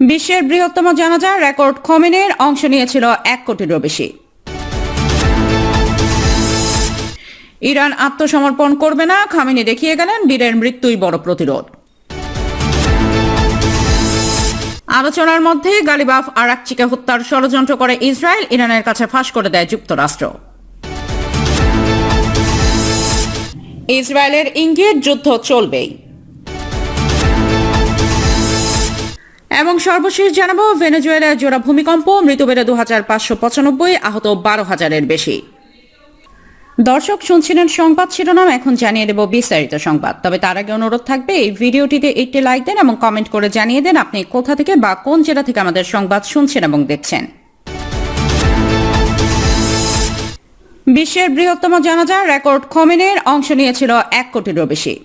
বিশ্বের বৃহত্তম জানাজা রেকর্ড খোমেনির অংশ নিয়েছিল 1 কোটিরও বেশি। ইরান আত্মসমর্পণ করবে না, খামেনি দেখিয়ে গেলেন বীরের মৃত্যুই বড় প্রতিরোধ। আলোচনার মধ্যে গালিবাফ আরাকচিকে হত্যার ষড়যন্ত্র করে ইসরায়েল, ইরানের কাছে ফাঁস করে দেয় যুক্তরাষ্ট্র। ইসরায়েলের ইঙ্গিত যুদ্ধ চলবেই। এবং সর্বশেষ জানাবো ভেনেজুয়েলার জোড়া ভূমিকম্প, মৃত্যু বেড়ে 2595, আহত 12,000-এর বেশি। দর্শক শুনছিলেন সংবাদ শিরোনাম, এখন জানিয়ে দেব বিস্তারিত সংবাদ। তবে তার আগে অনুরোধ থাকবে এই ভিডিওটিতে একটি লাইক দেন এবং কমেন্ট করে জানিয়ে দেন আপনি কোথা থেকে বা কোন জেলা থেকে আমাদের সংবাদ শুনছেন এবং দেখছেন। বিশ্বের বৃহত্তম জানাজা রেকর্ড খোমেনির অংশ নিয়েছিল 1 কোটিরও বেশি।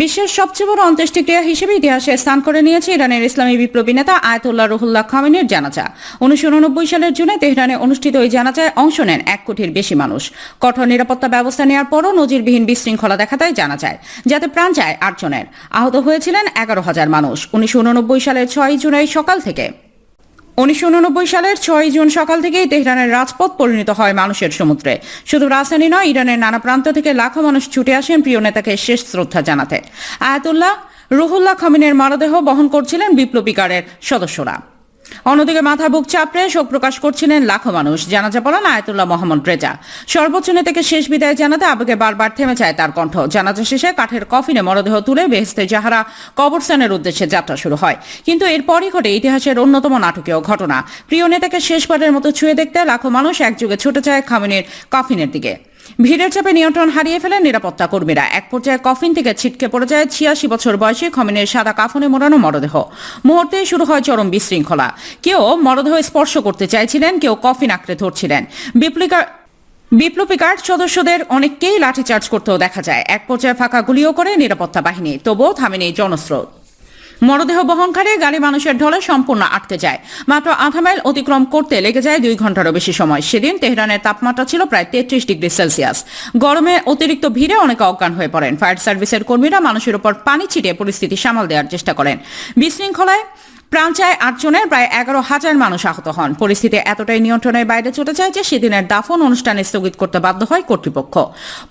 বিশ্বের সবচেয়ে বড় অন্ত্যেষ্টিক্রিয়া হিসেবে ইতিহাসে স্থান করে নিয়েছে ইরানের ইসলামী বিপ্লবী নেতা আয়াতুল্লাহ রুহুল্লাহ খোমেনির জানাজা। 1989 সালের জুনে তেহরানে অনুষ্ঠিত ওই জানাজায় অংশ নেন 1 কোটির বেশি মানুষ। কঠোর নিরাপত্তা ব্যবস্থা নেওয়ার পরও নজিরবিহীন বিশৃঙ্খলা দেখা দেয় জানাজায়, যাতে প্রাণ যায় 8 জনের। আহত হয়েছিলেন 11,000 মানুষ। 1989 সালের 6 জুন সকাল থেকেই তেহরানের রাজপথ পরিণত হয় মানুষের সমুদ্রে। শুধু রাজধানী নয়, ইরানের নানা প্রান্ত থেকে লাখো মানুষ ছুটে আসেন প্রিয় নেতাকে শেষ শ্রদ্ধা জানাতে। আয়াতুল্লাহ রুহুল্লাহ খোমেনির মরদেহ বহন করছিলেন বিপ্লবী গার্ডের সদস্যরা। অন্যদিকে মাথা বুক চাপড়ে শোক প্রকাশ করছিলেন লাখো মানুষ। জানাজা পড়ান আয়াতুল্লাহ মোহাম্মদ রেজা। সর্বোচ্চ নেতাকে শেষ বিদায় জানাতে আবেগে বারবার থেমে যায় তার কণ্ঠ। জানাজা শেষে কাঠের কফিনে মরদেহ তুলে বেহেশতে জাহারা কবরস্থানের উদ্দেশ্যে যাত্রা শুরু হয়। কিন্তু এরপরই ঘটে ইতিহাসের অন্যতম নাটকীয় ঘটনা। প্রিয় নেতাকে শেষবারের মতো ছুঁয়ে দেখতে লাখো মানুষ একযোগে ছুটে যায় খোমেনির কফিনের দিকে। ভিড়ের চাপে নিয়ন্ত্রণ হারিয়ে ফেলেন নিরাপত্তা কর্মীরা। এক পর্যায়ে কফিন থেকে ছিটকে পড়ে যায় 86 বছর বয়সী খোমেনির সাদা কাফনে মোড়ানো মরদেহ। মুহূর্তে শুরু হয় চরম বিশৃঙ্খলা। কেউ মরদেহ স্পর্শ করতে চাইছিলেন, কেউ কফিন আঁকড়ে ধরছিলেন। বিপ্লবী গার্ড সদস্যদের অনেককেই লাঠিচার্জ করতেও দেখা যায়। এক পর্যায়ে ফাঁকা গুলিও করে নিরাপত্তা বাহিনী, তবুও থামেনি জনস্রোত। মরদেহ বহনকারী গাড়ি মানুষের ঢলে সম্পূর্ণ আটকে যায়। মাত্র আধা মাইল অতিক্রম করতে লেগে যায় 2 ঘন্টারও বেশি সময়। সেদিন তেহরানের তাপমাত্রা ছিল প্রায় 33 ডিগ্রি সেলসিয়াস। গরমে অতিরিক্ত ভিড়ে অনেকে অজ্ঞান হয়ে পড়েন। ফায়ার সার্ভিসের কর্মীরা মানুষের উপর পানি ছিটিয়ে পরিস্থিতি সামাল দেওয়ার চেষ্টা করেন। বিশৃঙ্খলায় প্রাণ চায় 8 জনের, প্রায় 11,000 মানুষ আহত হন। পরিস্থিতি এতটাই নিয়ন্ত্রণের বাইরে চলে যায় যে সেদিনের দাফন অনুষ্ঠান স্থগিত করতে বাধ্য হয় কর্তৃপক্ষ।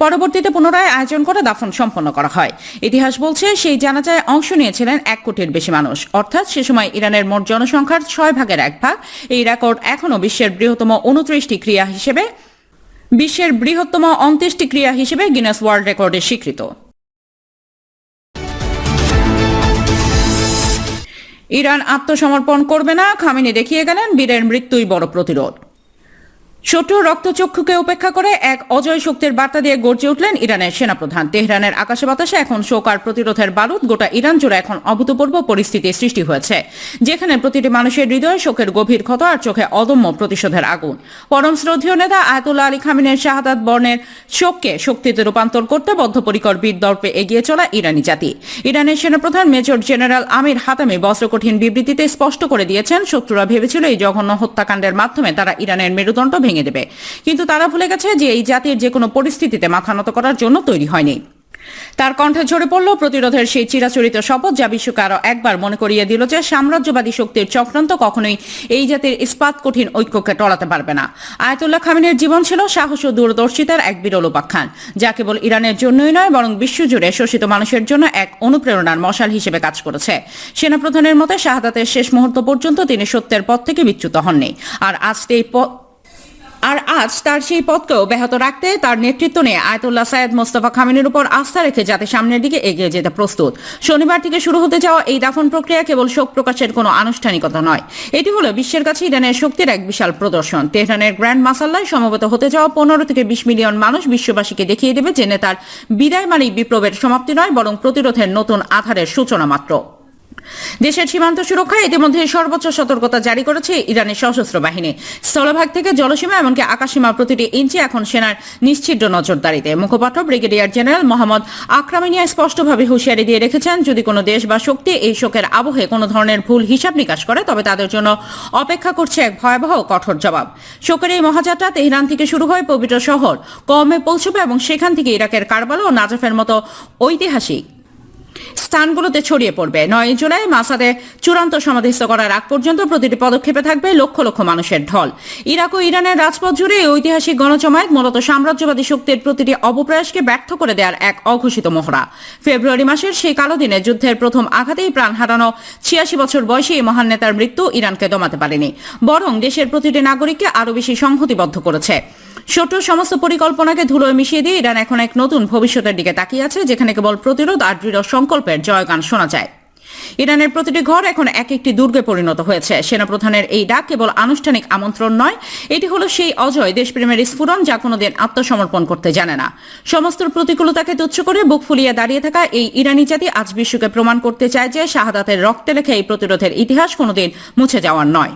পরবর্তীতে পুনরায় আয়োজন করে দাফন সম্পন্ন করা হয়। ইতিহাস বলছে সেই জানাজায় অংশ নিয়েছিলেন 1 কোটির বেশি মানুষ, অর্থাৎ সে সময় ইরানের মোট জনসংখ্যার 6 ভাগের 1 ভাগ। এই রেকর্ড এখনও বিশ্বের বৃহত্তম অন্ত্যেষ্টিক্রিয়া হিসেবে গিনেস ওয়ার্ল্ড রেকর্ডে স্বীকৃত। ইরান আত্মসমর্পণ করবে না, খামেনি দেখিয়ে গেলেন বীরের মৃত্যুই বড় প্রতিরোধ। শত্রুর রক্তচক্ষুকে উপেক্ষা করে এক অজয় শক্তির বার্তা দিয়ে গর্জে উঠলেন ইরানের সেনাপ্রধান। তেহরানের আকাশে বাতাসে এখন শোক আর প্রতিরোধের বারুদ। গোটা ইরান জুড়ে এখন অভূতপূর্ব পরিস্থিতির সৃষ্টি হয়েছে, যেখানে প্রতিটি মানুষের হৃদয়ে শোকের গভীর ক্ষত আর চোখে অদম্য প্রতিশোধের আগুন। পরম শ্রদ্ধেয় নেতা আয়াতুল্লাহ আলী খামেনির শাহাদাত বর্ণের শোককে শক্তিতে রূপান্তর করতে বদ্ধপরিকর বীর দর্পে এগিয়ে চলা ইরানি জাতি। ইরানের সেনাপ্রধান মেজর জেনারেল আমির হাতামি বজ্রকঠিন বিবৃতিতে স্পষ্ট করে দিয়েছেন, শত্রুরা ভেবেছিল এই জঘন্য হত্যাকাণ্ডের মাধ্যমে তারা ইরানের মেরুদণ্ড ভেঙে দেবে, কিন্তু তারা ভুলে গেছে যে এই জাতির যে কোনো পরিস্থিতিতে মাথা নত করার জন্য তৈরি হয়নি। তার কণ্ঠে ঝরে পড়ল প্রতিরোধের সেই চিরাচরিত শপথ, যা বিশ্বকে আরো একবার মনে করিয়ে দিল যে সাম্রাজ্যবাদী শক্তির চক্রান্ত কখনোই এই জাতির ইস্পাত কঠিন ঐক্যকে টলাতে পারবে না। আয়াতুল্লাহ খামেনির জীবন ছিল সাহস ও দূরদর্শিতার এক বিরল উপাখ্যান, যা কেবল ইরানের জন্যই নয় বরং বিশ্বজুড়ে শোষিত মানুষের জন্য এক অনুপ্রেরণার মশাল হিসেবে কাজ করেছে। সেনাপ্রধানের মতে শাহাদাতের শেষ মুহূর্ত পর্যন্ত তিনি সত্যের পথ থেকে বিচ্যুত হননি। আজ তার সেই পথকেও ব্যাহত রাখতে তার নেতৃত্ব নিয়ে আয়াতুল্লাহ সাইয়েদ মোস্তফা খামেনির উপর আস্থা রেখে যাতে সামনের দিকে এগিয়ে যেতে প্রস্তুত। শনিবার থেকে শুরু হতে যাওয়া এই দাফন প্রক্রিয়া কেবল শোক প্রকাশের কোনো আনুষ্ঠানিকতা নয়, এটি হলো বিশ্বের কাছে ইরানের শক্তির এক বিশাল প্রদর্শন। তেহরানের গ্র্যান্ড মাসাল্লায় সমবেত হতে যাওয়া 15 থেকে 20 মিলিয়ন মানুষ বিশ্ববাসীকে দেখিয়ে দেবে যে নেতার বিদায় মানেই বিপ্লবের সমাপ্তি নয়, বরং প্রতিরোধের নতুন আধারের সূচনা মাত্র। দেশের সীমান্ত সুরক্ষায় ইতিমধ্যে সর্বোচ্চ সতর্কতা জারি করেছে ইরানের সশস্ত্র বাহিনী। স্থলভাগ থেকে জলসীমা এমনকি আকাশসীমা প্রতিটি ইঞ্চি এখন সেনার নিশ্চিদ্র নজরদারিতে। মুখপাত্র ব্রিগেডিয়ার জেনারেল মোহাম্মদ আকরামিনিয়া স্পষ্টভাবে হুঁশিয়ারি দিয়ে রেখেছেন, যদি কোনো দেশ বা শক্তি এই শোকের আবহে কোনো ধরনের ভুল হিসাব নিকাশ করে তবে তাদের জন্য অপেক্ষা করছে এক ভয়াবহ কঠোর জবাব। শোকের এই মহাযাত্রা তেহরান থেকে শুরু হয়ে পবিত্র শহর কমে পৌঁছবে এবং সেখান থেকে ইরাকের কারবালা ও নাজাফের মতো ঐতিহাসিক স্থানগুলোতে ছড়িয়ে পড়বে। 9 জুলাই মাসাদে চূড়ান্ত সমাধিস্থ করার আগ পর্যন্ত প্রতিটি পদক্ষেপে থাকবে লক্ষ লক্ষ মানুষের ঢল। ইরাক ও ইরানের রাজপথ জুড়ে এই ঐতিহাসিক গণজমায়েত মূলত সাম্রাজ্যবাদী শক্তির প্রতিটি অপপ্রয়াসকে ব্যর্থ করে দেওয়ার এক অঘোষিত মহড়া। ফেব্রুয়ারি মাসের সেই কালো দিনে যুদ্ধের প্রথম আঘাতেই প্রাণ হারানো 86 বছর বয়সী এই মহান নেতার মৃত্যু ইরানকে দমাতে পারেনি, বরং দেশের প্রতিটি নাগরিককে আরও বেশি সংহতিবদ্ধ করেছে। শত্রুর সমস্ত পরিকল্পনাকে ধুলোয় মিশিয়ে দিয়ে ইরান এখন এক নতুন ভবিষ্যতের দিকে তাকিয়ে আছে, যেখানে কেবল প্রতিরোধ আর দৃঢ় সংকল্পের জয়গান শোনা যায়। ইরানের প্রতিটি ঘর এখন এক একটি দুর্গে পরিণত হয়েছে। সেনাপ্রধানের এই ডাক কেবল আনুষ্ঠানিক আমন্ত্রণ নয়, এটি হলো সেই অজয় দেশপ্রেমের স্ফুরণ যা কোনোদিন আত্মসমর্পণ করতে জানে না। সমস্ত প্রতিকূলতাকে তুচ্ছ করে বুক ফুলিয়ে দাঁড়িয়ে থাকা এই ইরানি জাতি আজ বিশ্বকে প্রমাণ করতে চায় যে শাহাদাতের রক্তে লেখা এই প্রতিরোধের ইতিহাস কোনোদিন মুছে যাওয়ার নয়।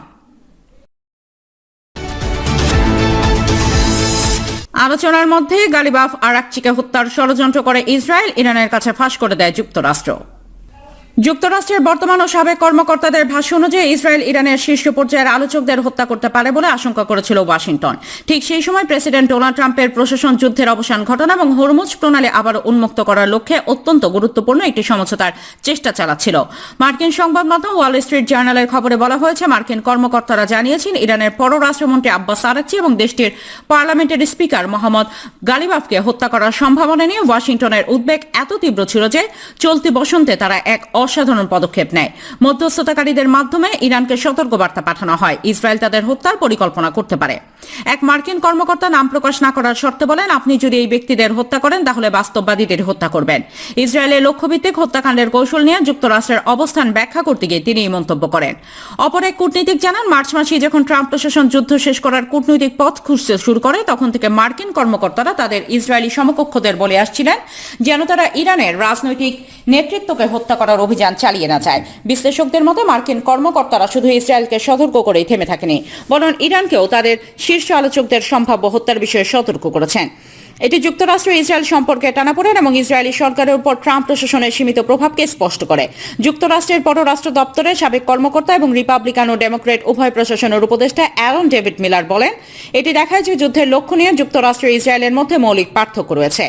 আলোচনার মধ্যে গালিবাফ আরাকচিকে হত্যার ষড়যন্ত্র করে ইসরায়েল, ইরানের কাছে ফাঁস করে দেয় যুক্তরাষ্ট্র। যুক্তরাষ্ট্রের বর্তমান ও সাবেক কর্মকর্তাদের ভাষ্য অনুযায়ী ইসরায়েল ইরানের শীর্ষ পর্যায়ের আলোচকদের হত্যা করতে পারে বলে আশঙ্কা করেছিল ওয়াশিংটন। ঠিক সেই সময় প্রেসিডেন্ট ডোনাল্ড ট্রাম্পের প্রশাসন যুদ্ধের অবসান ঘটানো এবং হরমুজ প্রণালী আবার উন্মুক্ত করার লক্ষ্যে অত্যন্ত গুরুত্বপূর্ণ একটি সমঝোতার চেষ্টা চালাচ্ছিল। মার্কিন সংবাদ মাধ্যম ওয়াল স্ট্রিট জার্নালের খবরে বলা হয়েছে, মার্কিন কর্মকর্তারা জানিয়েছেন ইরানের পররাষ্ট্রমন্ত্রী আব্বাস আরাকচি এবং দেশটির পার্লামেন্টের স্পিকার মোহাম্মদ গালিবাফকে হত্যা করার সম্ভাবনা নিয়ে ওয়াশিংটনের উদ্বেগ এত তীব্র ছিল যে চলতি বসন্তে তারা এক অসাধারণ পদক্ষেপ নেয়। মধ্যস্থতাকারীদের মাধ্যমে ইরানকে সতর্কবার্তা পাঠানো হয় ইসরায়েল তাদের হত্যার পরিকল্পনা করতে পারে। এক মার্কিন কর্মকর্তা নাম প্রকাশ না করার শর্তে বলেন, আপনি যদি এই ব্যক্তিদের হত্যা করেন তাহলে বাস্তববাদীদের হত্যা করবেন। ইসরায়েলের লক্ষ্যভিত্তিক হত্যাকাণ্ডের কৌশল নিয়ে যুক্তরাষ্ট্রের অবস্থান ব্যাখ্যা করতে গিয়ে তিনি এই মন্তব্য করেন। অপর এক কূটনীতিক জানান, মার্চ মাসে যখন ট্রাম্প প্রশাসন যুদ্ধ শেষ করার কূটনৈতিক পথ খুঁজতে শুরু করে তখন থেকে মার্কিন কর্মকর্তারা তাদের ইসরায়েলি সমকক্ষদের বলে আসছিলেন যেন তারা ইরানের রাজনৈতিক নেতৃত্বকে হত্যা করার অভিযান চালিয়ে না যায়। বিশ্লেষকদের মতে মার্কিন কর্মকর্তারা শুধু ইসরায়েলকে সতর্ক করেই থেমে থাকেনি, বরং ইরানকেও তাদের শীর্ষ আলোচকদের সম্ভাব্য হত্যার বিষয়ে সতর্ক করেছেন। এটি যুক্তরাষ্ট্র ইসরায়েল সম্পর্কে টানাপোড়েন এবং ইসরায়েলি সরকারের উপর ট্রাম্প প্রশাসনের সীমিত প্রভাবকে স্পষ্ট করে। যুক্তরাষ্ট্রের পররাষ্ট্র দপ্তরের সাবেক কর্মকর্তা এবং রিপাবলিকান ও ডেমোক্রেট উভয় প্রশাসনের উপদেষ্টা অ্যারন ডেভিড মিলার বলেন, এটি দেখায় যে যুদ্ধের লক্ষ্য নিয়ে যুক্তরাষ্ট্র ইসরায়েলের মধ্যে মৌলিক পার্থক্য রয়েছে।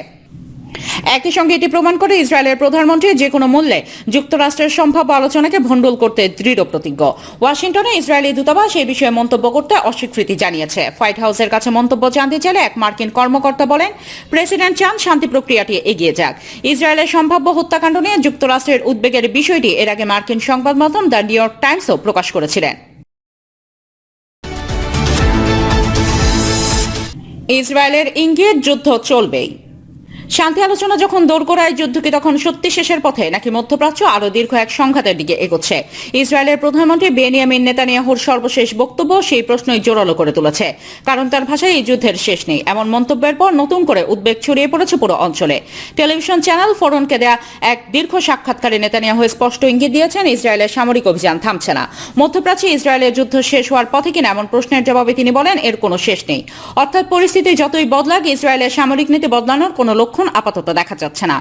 একই সঙ্গে এটি প্রমাণ করে ইসরায়েলের প্রধানমন্ত্রী যে কোনো মূল্যে যুক্তরাষ্ট্রের সম্ভাব্য আলোচনাকে ভণ্ডুল করতে দৃঢ় প্রতিজ্ঞ। ওয়াশিংটনে ইসরায়েলি দূতাবাস এই বিষয়ে মন্তব্য করতে অস্বীকৃতি জানিয়েছে। হোয়াইট হাউসের কাছে মন্তব্য জানতে চাইলে এক মার্কিন কর্মকর্তা বলেন, প্রেসিডেন্ট চান শান্তি প্রক্রিয়াটি এগিয়ে যাক। ইসরায়েলের সম্ভাব্য হত্যাকাণ্ড নিয়ে যুক্তরাষ্ট্রের উদ্বেগের বিষয়টি এর আগে মার্কিন সংবাদ মাধ্যম দ্য নিউ ইয়র্ক টাইমসও প্রকাশ করেছিলেন। ইসরায়েলের ইঙ্গিত যুদ্ধ চলবেই। শান্তি আলোচনা যখন দোরগোড়ায়, যুদ্ধ কি তখন সত্যি শেষের পথে নাকি মধ্যপ্রাচ্য আরও দীর্ঘ এক সংঘাতের দিকে এগোচ্ছে? ইসরায়েলের প্রধানমন্ত্রী বেনিয়ামিন নেতানিয়াহুর সর্বশেষ বক্তব্য সেই প্রশ্নই জোরালো করে তুলেছে, কারণ তার ভাষায় এই যুদ্ধের শেষ নেই। এমন মন্তব্যের পর নতুন করে উদ্বেগ ছড়িয়ে পড়েছে পুরো অঞ্চলে। টেলিভিশন চ্যানেল ফোরনকে দেয়া এক দীর্ঘ সাক্ষাৎকারে নেতানিয়াহু স্পষ্ট ইঙ্গিত দিয়েছেন ইসরায়েলের সামরিক অভিযান থামছে না। মধ্যপ্রাচ্যে ইসরায়েলের যুদ্ধ শেষ হওয়ার পথে কিনা এমন প্রশ্নের জবাবে তিনি বলেন, এর কোনো শেষ নেই। অর্থাৎ পরিস্থিতি যতই বদলাক, ইসরায়েলের সামরিক নীতি বদলানোর কোনো লক্ষণ আপাতত দেখা যাচ্ছে না।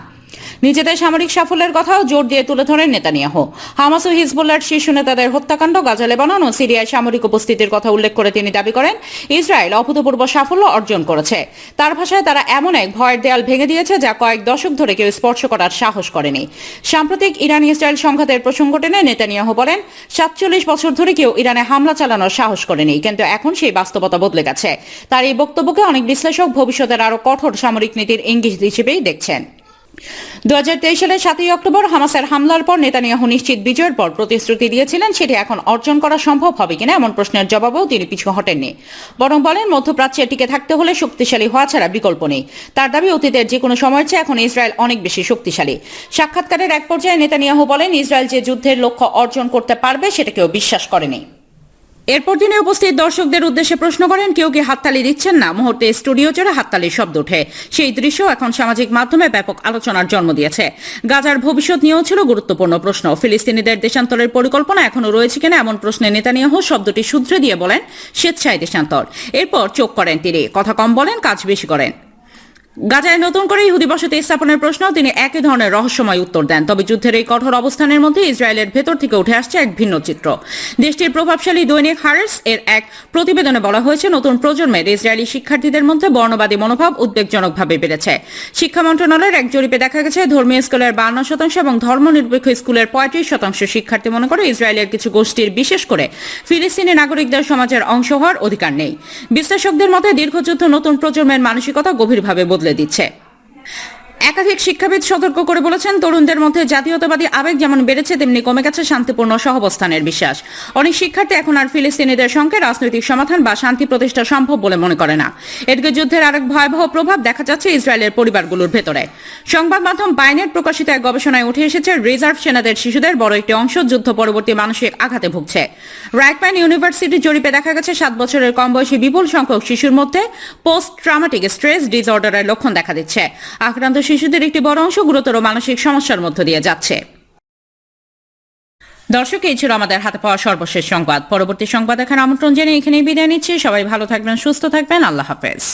নিজেদের সামরিক সাফল্যের কথাও জোর দিয়ে তুলে ধরেন নেতানিয়াহু। হামাস ও হিজবুল্লাহর শীর্ষ নেতাদের হত্যাকাণ্ড, গাজা, লেবানন ও সিরিয়ায় সামরিক উপস্থিতির কথা উল্লেখ করে তিনি দাবি করেন, ইসরায়েল অভূতপূর্ব সাফল্য অর্জন করেছে। তার ভাষায়, তারা এমন এক ভয়ের দেয়াল ভেঙে দিয়েছে যা কয়েক দশক ধরে কেউ স্পর্শ করার সাহস করেনি। সাম্প্রতিক ইরান ইসরায়েল সংঘাতের প্রসঙ্গ টেনে নেতানিয়াহু বলেন, 47 বছর ধরে কেউ ইরানে হামলা চালানোর সাহস করেনি, কিন্তু এখন সেই বাস্তবতা বদলে গেছে। তার এই বক্তব্যকে অনেক বিশ্লেষক ভবিষ্যতের আরও কঠোর সামরিক নীতির ইঙ্গিত হিসেবেই দেখছেন। 2023 সালের 7 অক্টোবর হামাসের হামলার পর নেতানিয়াহু নিশ্চিত বিজয়ের পর প্রতিশ্রুতি দিয়েছিলেন, সেটি এখন অর্জন করা সম্ভব হবে কিনা এমন প্রশ্নের জবাবেও তিনি পিছু হটেননি, বরং বলেন মধ্যপ্রাচ্যে টিকে থাকতে হলে শক্তিশালী হওয়া ছাড়া বিকল্প নেই। তার দাবি, অতীতের যে কোনো সময়ের চেয়ে এখন ইসরায়েল অনেক বেশি শক্তিশালী। সাক্ষাৎকারের এক পর্যায়ে নেতানিয়াহু বলেন, ইসরায়েল যে যুদ্ধের লক্ষ্য অর্জন করতে পারবে সেটা কেউ বিশ্বাস করেনি। এরপর তিনি উপস্থিত দর্শকদের উদ্দেশ্যে প্রশ্ন করেন, কেউ কি হাততালি দিচ্ছেন না? মুহূর্তে স্টুডিও জুড়ে হাততালির শব্দ ওঠে। সেই দৃশ্য এখন সামাজিক মাধ্যমে ব্যাপক আলোচনার জন্ম দিয়েছে। গাজার ভবিষ্যৎ নিয়েও ছিল গুরুত্বপূর্ণ প্রশ্ন। ফিলিস্তিনিদের দেশান্তরের পরিকল্পনা এখনো রয়েছে কিনা এমন প্রশ্নে নেতানিয়াহু শব্দটি শুধরে দিয়ে বলেন, স্বেচ্ছায় দেশান্তর। এরপর চোখ করেন তিনি, কথা কম বলেন, কাজ বেশি করেন। গাজায় নতুন করে ইহুদি বসতি স্থাপনের প্রশ্নেও তিনি একই ধরনের রহস্যময় উত্তর দেন। তবে যুদ্ধের এই কঠোর অবস্থানের মধ্যে ইসরায়েলের ভেতর থেকে উঠে আসছে এক ভিন্ন চিত্র। দেশটির প্রভাবশালী দৈনিক হারেস এর এক প্রতিবেদনে বলা হয়েছে, নতুন প্রজন্মের ইসরায়েলি শিক্ষার্থীদের মধ্যে বর্ণবাদী মনোভাব উদ্বেগজনকভাবে বেড়েছে। শিক্ষা মন্ত্রণালয়ের এক জরিপে দেখা গেছে, ধর্মীয় স্কুলের 52% এবং ধর্মনিরপেক্ষ স্কুলের 35% শিক্ষার্থী মনে করে ইসরায়েলের কিছু গোষ্ঠীর, বিশেষ করে ফিলিস্তিনি নাগরিকদের সমাজের অংশ হওয়ার অধিকার নেই। বিশ্লেষকদের মতে দীর্ঘযুদ্ধ নতুন প্রজন্মের মানসিকতা গভীরভাবে বদলে দিচ্ছে। একাধিক শিক্ষাবিদ সতর্ক করে বলেছেন, তরুণদের মধ্যে জাতীয়তাবাদী আবেগ যেমন বেড়েছে, তেমনি কমে গেছে শান্তিপূর্ণ সহাবস্থানের বিশ্বাস। অনেক শিক্ষার্থী এখন আর ফিলিস্তিনিদের সঙ্গে রাজনৈতিক সমাধান বা শান্তি প্রতিষ্ঠা সম্ভব বলে মনে করে না। এদিকে যুদ্ধের আরেক ভয়াবহ প্রভাব দেখা যাচ্ছে ইসরায়েলের পরিবারগুলোর ভেতরে। সংবাদ মাধ্যম বাইনেট প্রকাশিত এক গবেষণায় উঠে এসেছে, রিজার্ভ সেনাদের শিশুদের বড় একটি অংশ যুদ্ধ পরবর্তী মানসিক আঘাতে ভুগছে। রাইকম্যান ইউনিভার্সিটি জরিপে দেখা গেছে, 7 বছরের কম বয়সী বিপুল সংখ্যক শিশুর মধ্যে পোস্ট ট্রমাটিক স্ট্রেস ডিসঅর্ডারের লক্ষণ দেখা দিচ্ছে। আক্রান্ত শিশুদের একটি বড় অংশ গুরুতর মানসিক সমস্যার মধ্য দিয়ে যাচ্ছে। দর্শক, এই ছিল আমাদের হাতে পাওয়া সর্বশেষ সংবাদ। পরবর্তী সংবাদ দেখার আমন্ত্রণ জেনে এখানেই বিদায় নিচ্ছি। সবাই ভালো থাকবেন, সুস্থ থাকবেন। আল্লাহ হাফেজ।